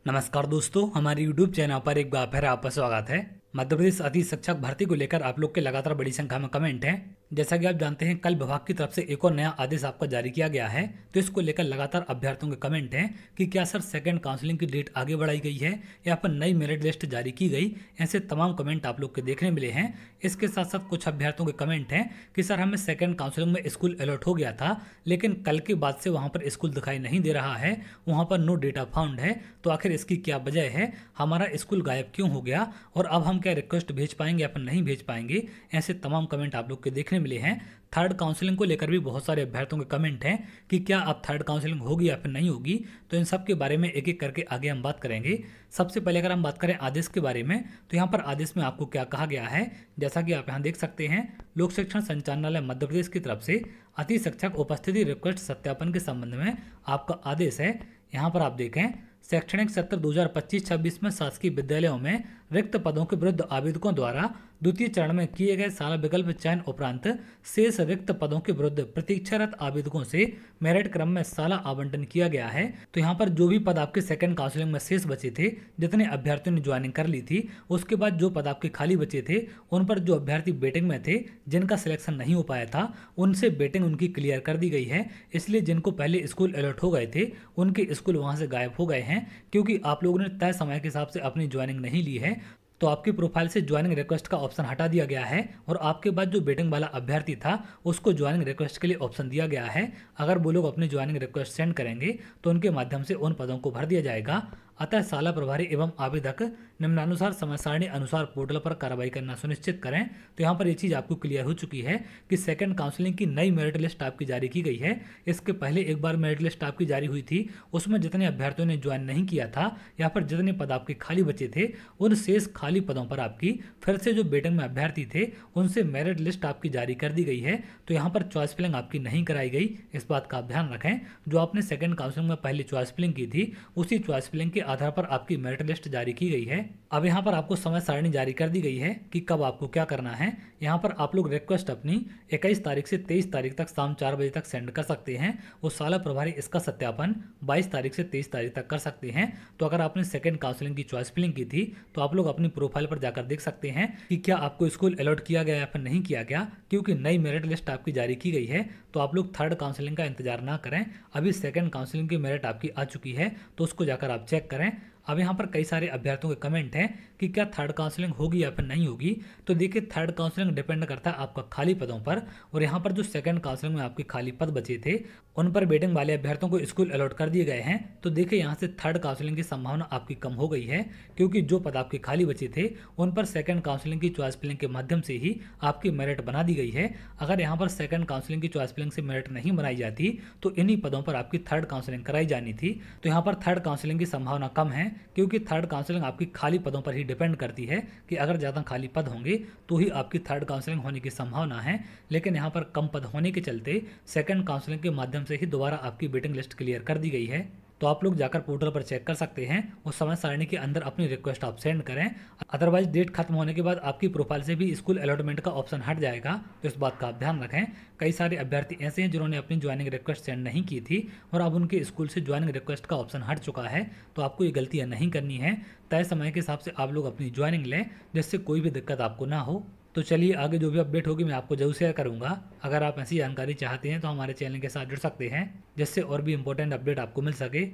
नमस्कार दोस्तों, हमारे YouTube चैनल पर एक बार फिर आपका स्वागत है। मध्य प्रदेश अति शिक्षक भर्ती को लेकर आप लोग के लगातार बड़ी संख्या में कमेंट हैं। जैसा कि आप जानते हैं, कल विभाग की तरफ से एक और नया आदेश आपका जारी किया गया है, तो इसको लेकर लगातार अभ्यर्थियों के कमेंट हैं कि क्या सर सेकंड काउंसलिंग की डेट आगे बढ़ाई गई है या फिर नई मेरिट लिस्ट जारी की गई। ऐसे तमाम कमेंट आप लोग के देखने मिले हैं। इसके साथ साथ कुछ अभ्यर्थियों के कमेंट हैं कि सर हमें सेकंड काउंसलिंग में स्कूल अलॉट हो गया था, लेकिन कल के बाद से वहां पर स्कूल दिखाई नहीं दे रहा है, वहां पर नो डेटा फाउंड है। तो आखिर इसकी क्या वजह है, हमारा स्कूल गायब क्यों हो गया और अब हम क्या रिक्वेस्ट भेज पाएंगे या फिर नहीं भेज पाएंगे। ऐसे तमाम कमेंट आप लोग के देखने मिले हैं। थर्ड काउंसलिंग को लेकर भी बहुत सारे अभ्यर्थियों के कमेंट हैं कि क्या अब थर्ड काउंसलिंग होगी या फिर नहीं होगी। तो इन सब के बारे में एक एक करके आगे हम बात करेंगे। सबसे पहले अगर हम बात करें आदेश के बारे में, तो यहाँ पर आदेश में आपको क्या कहा गया है, जैसा कि आप यहाँ देख सकते हैं, लोक शिक्षण संचालनालय मध्य प्रदेश की तरफ से अति शिक्षक उपस्थिति रिक्वेस्ट सत्यापन के संबंध में आपका आदेश है। यहाँ पर आप देखें, शैक्षणिक सत्र 2025-26 में शासकीय विद्यालयों में रिक्त पदों के विरुद्ध आवेदकों द्वारा द्वितीय चरण में किए गए शाला विकल्प चयन उपरांत शेष रिक्त पदों के विरुद्ध प्रतीक्षारत आवेदकों से मेरिट क्रम में शाला आवंटन किया गया है। तो यहाँ पर जो भी पद आपके सेकंड काउंसलिंग में शेष बचे थे, जितने अभ्यर्थियों ने ज्वाइनिंग कर ली थी, उसके बाद जो पद आपके खाली बचे थे, उन पर जो अभ्यर्थी वेटिंग में थे, जिनका सिलेक्शन नहीं हो पाया था, उनसे वेटिंग उनकी क्लियर कर दी गई है। इसलिए जिनको पहले स्कूल अलॉट हो गए थे, उनके स्कूल वहां से गायब हो गए हैं, क्योंकि आप लोगों ने तय समय के हिसाब से अपनी ज्वाइनिंग नहीं ली है। तो आपकी प्रोफाइल से ज्वाइनिंग रिक्वेस्ट का ऑप्शन हटा दिया गया है और आपके बाद जो वेटिंग वाला अभ्यर्थी था, उसको ज्वाइनिंग रिक्वेस्ट के लिए ऑप्शन दिया गया है। अगर वो लोग अपनी ज्वाइनिंग रिक्वेस्ट सेंड करेंगे तो उनके माध्यम से उन पदों को भर दिया जाएगा। अतः शाला प्रभारी एवं आवेदक निम्नानुसार समय सारणी अनुसार पोर्टल पर कार्रवाई करना सुनिश्चित करें। तो यहाँ पर ये चीज़ आपको क्लियर हो चुकी है कि सेकंड काउंसलिंग की नई मेरिट लिस्ट आपकी जारी की गई है। इसके पहले एक बार मेरिट लिस्ट आपकी जारी हुई थी, उसमें जितने अभ्यर्थियों ने ज्वाइन नहीं किया था या फिर जितने पद आपके खाली बचे थे, उन शेष खाली पदों पर आपकी फिर से जो वेटिंग में अभ्यर्थी थे, उनसे मेरिट लिस्ट आपकी जारी कर दी गई है। तो यहाँ पर चॉइस फिलिंग आपकी नहीं कराई गई, इस बात का आप ध्यान रखें। जो आपने सेकंड काउंसलिंग में पहले चॉइस फिलिंग की थी, उसी चॉइस फिलिंग के आधार पर आपकी मेरिट लिस्ट जारी की गई है। अब यहाँ पर आपको समय सारणी जारी कर दी गई है कि कब आपको क्या करना है। यहाँ पर आप लोग रिक्वेस्ट अपनी 21 तारीख से 23 तारीख तक शाम 4 बजे तक सेंड कर सकते हैं। वो शाला प्रभारी इसका सत्यापन 22 तारीख से 23 तारीख तक कर सकते हैं। तो अगर आपने सेकंड काउंसलिंग की चॉइस फिलिंग की थी, तो आप लोग अपनी प्रोफाइल पर जाकर देख सकते हैं कि क्या आपको स्कूल अलॉट किया गया या फिर नहीं किया गया, क्योंकि नई मेरिट लिस्ट आपकी जारी की गई है। तो आप लोग थर्ड काउंसलिंग का इंतजार ना करें, अभी सेकंड काउंसलिंग की मेरिट आपकी आ चुकी है, तो उसको जाकर आप चेक करें। अब यहाँ पर कई सारे अभ्यर्थियों के कमेंट हैं कि क्या थर्ड काउंसलिंग होगी या फिर नहीं होगी। तो देखिए, थर्ड काउंसलिंग डिपेंड करता है आपका खाली पदों पर, और यहाँ पर जो सेकंड काउंसलिंग में आपके खाली पद बचे थे, उन पर वेटिंग वाले अभ्यर्थियों को स्कूल अलॉट कर दिए गए हैं। तो देखिए, यहाँ से थर्ड काउंसलिंग की संभावना आपकी कम हो गई है, क्योंकि जो पद आपके खाली बचे थे, उन पर सेकंड काउंसलिंग की चॉइस फिलिंग के माध्यम से ही आपकी मेरिट बना दी गई है। अगर यहाँ पर सेकंड काउंसलिंग की चॉइस फिलिंग से मेरिट नहीं बनाई जाती, तो इन्हीं पदों पर आपकी थर्ड काउंसलिंग कराई जानी थी। तो यहाँ पर थर्ड काउंसलिंग की संभावना कम है, क्योंकि थर्ड काउंसलिंग आपकी खाली पदों पर ही डिपेंड करती है कि अगर ज़्यादा खाली पद होंगे तो ही आपकी थर्ड काउंसलिंग होने की संभावना है। लेकिन यहाँ पर कम पद होने के चलते सेकंड काउंसलिंग के माध्यम से ही दोबारा आपकी वेटिंग लिस्ट क्लियर कर दी गई है। तो आप लोग जाकर पोर्टल पर चेक कर सकते हैं, उस समय सारणी के अंदर अपनी रिक्वेस्ट आप सेंड करें। अदरवाइज डेट खत्म होने के बाद आपकी प्रोफाइल से भी स्कूल अलॉटमेंट का ऑप्शन हट जाएगा, तो इस बात का आप ध्यान रखें। कई सारे अभ्यर्थी ऐसे हैं जिन्होंने अपनी ज्वाइनिंग रिक्वेस्ट सेंड नहीं की थी और अब उनके स्कूल से ज्वाइनिंग रिक्वेस्ट का ऑप्शन हट चुका है। तो आपको ये गलतियाँ नहीं करनी है, तय समय के हिसाब से आप लोग अपनी ज्वाइनिंग लें, जिससे कोई भी दिक्कत आपको ना हो। तो चलिए, आगे जो भी अपडेट होगी मैं आपको जरूर शेयर करूंगा। अगर आप ऐसी जानकारी चाहते हैं तो हमारे चैनल के साथ जुड़ सकते हैं, जिससे और भी इंपॉर्टेंट अपडेट आपको मिल सके।